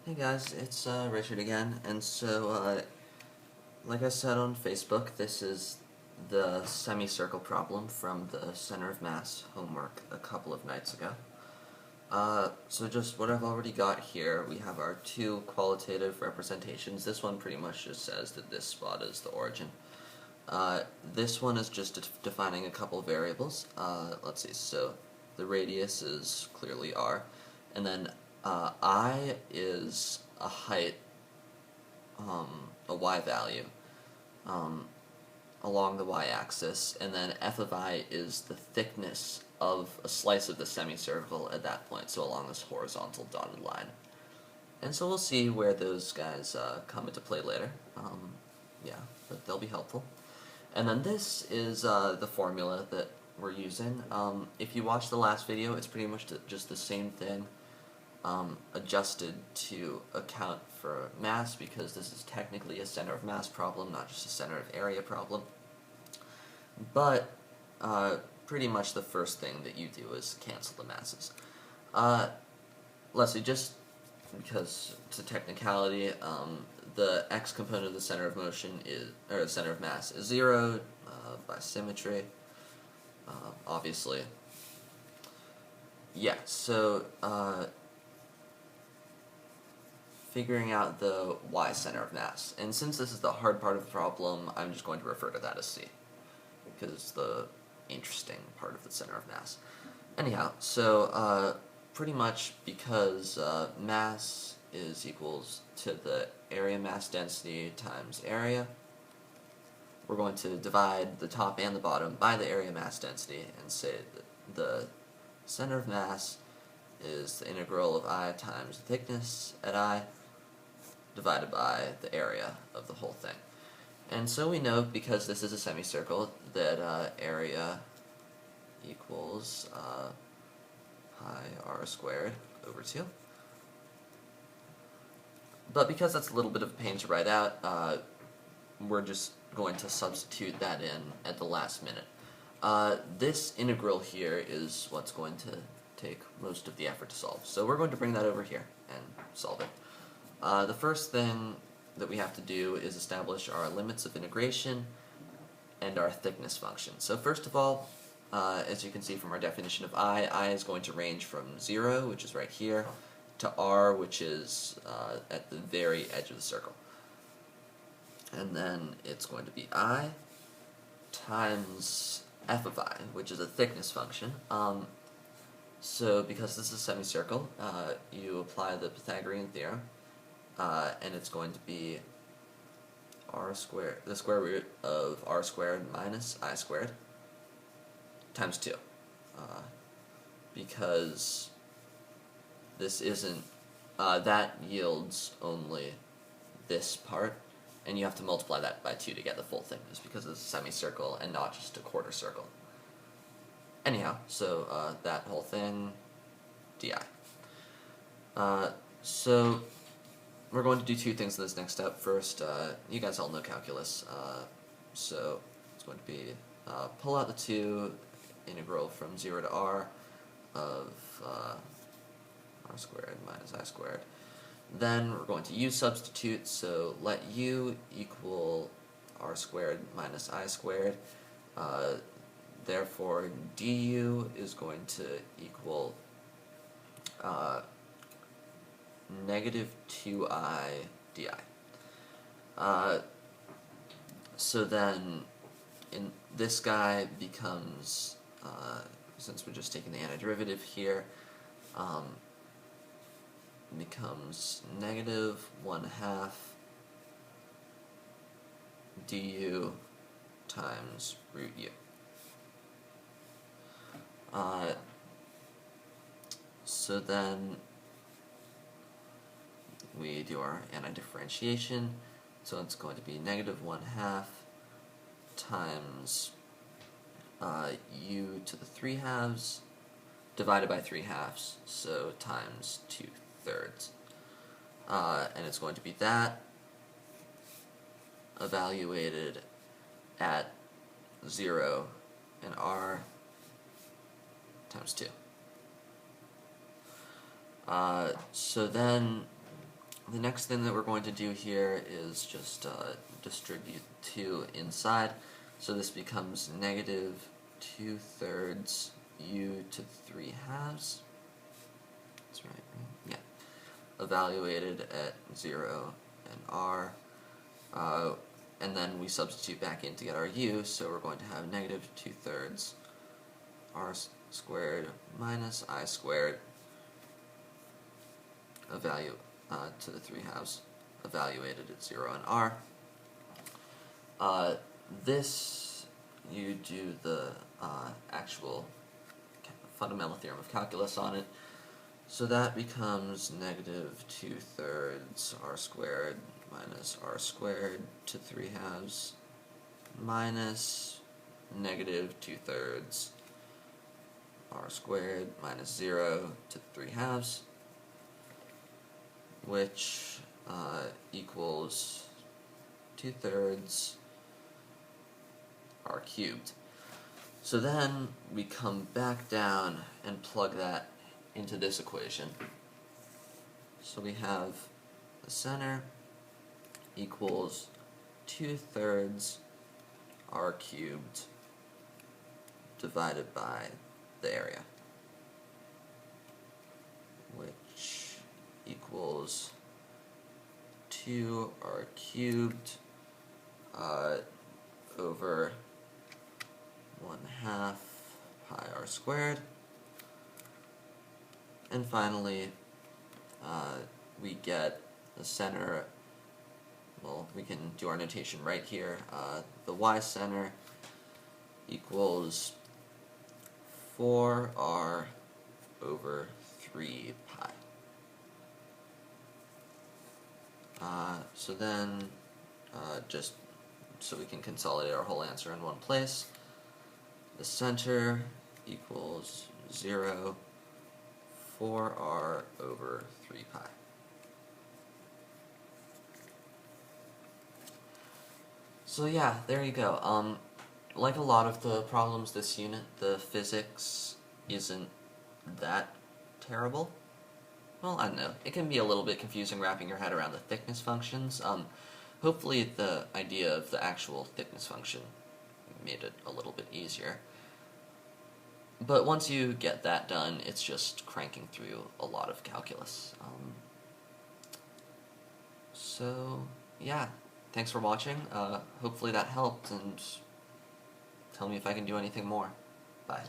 Hey guys, it's Richard again, and like I said on Facebook, this is the semicircle problem from the Center of Mass homework a couple of nights ago. So just what I've already got here, we have our two qualitative representations. This one pretty much just says that this spot is the origin. This one is just defining a couple variables. Let's see, so the radius is clearly r, and then I is a height, a y value, along the y-axis, and then f of I is the thickness of a slice of the semicircle at that point, so along this horizontal dotted line. And so we'll see where those guys come into play later. Yeah, but they'll be helpful. And then this is the formula that we're using. If you watched the last video, it's pretty much just the same thing, adjusted to account for mass, because this is technically a center of mass problem, not just a center of area problem. But pretty much the first thing that you do is cancel the masses. Leslie, just because it's a technicality, the x component of the center of motion is, or the center of mass is 0 by symmetry, obviously. Yeah, so figuring out the y center of mass. And since this is the hard part of the problem, I'm just going to refer to that as C, because it's the interesting part of the center of mass. Anyhow, so pretty much because mass is equals to the area mass density times area, we're going to divide the top and the bottom by the area mass density and say that the center of mass is the integral of I times the thickness at I divided by the area of the whole thing. And so we know, because this is a semicircle, that area equals pi r squared over 2. But because that's a little bit of a pain to write out, we're just going to substitute that in at the last minute. This integral here is what's going to take most of the effort to solve. So we're going to bring that over here and solve it. The first thing that we have to do is establish our limits of integration and our thickness function. So first of all, as you can see from our definition of I is going to range from 0, which is right here, to r, which is at the very edge of the circle. And then it's going to be I times f of I, which is a thickness function. So because this is a semicircle, you apply the Pythagorean theorem, and it's going to be r squared, the square root of r squared minus I squared times 2. Because this isn't, that yields only this part, and you have to multiply that by 2 to get the full thickness, because it's a semicircle and not just a quarter circle. Anyhow, so that whole thing, di. So we're going to do two things in this next step. First, you guys all know calculus, so it's going to be pull out the 2, integral from 0 to r of r squared minus I squared. Then we're going to u substitute, so let u equal r squared minus I squared. Therefore, du is going to equal negative 2I di. So then, this guy becomes, since we're just taking the antiderivative here, becomes negative 1/2 du times root u. So then we do our anti-differentiation, so it's going to be negative 1/2 times u to the 3/2 divided by 3/2, so times 2/3. And it's going to be that evaluated at 0 and r times 2. So then The next thing that we're going to do here is just distribute 2 inside. So this becomes negative 2/3 u to 3/2. That's right? Yeah. Evaluated at 0 and r. And then we substitute back in to get our u, so we're going to have negative 2/3 r squared minus I squared to the 3/2 evaluated at 0 and r. This, you do the actual fundamental theorem of calculus on it, so that becomes negative 2/3 r squared minus r squared to 3/2 minus negative 2/3 r squared minus 0 to 3/2, which equals 2/3 r cubed. So then we come back down and plug that into this equation. So we have the center equals 2/3 r cubed divided by the area, which equals 2r cubed over 1/2 pi r squared. And finally, we get the center, well, we can do our notation right here. The y center equals 4r over 3 pi. So then, just so we can consolidate our whole answer in one place, the center equals 0, 4r over 3 pi. So yeah, there you go. Like a lot of the problems this unit, the physics isn't that terrible. Well, I don't know. It can be a little bit confusing wrapping your head around the thickness functions. Hopefully the idea of the actual thickness function made it a little bit easier. But once you get that done, it's just cranking through a lot of calculus. So, yeah. Thanks for watching. Hopefully that helped, and tell me if I can do anything more. Bye.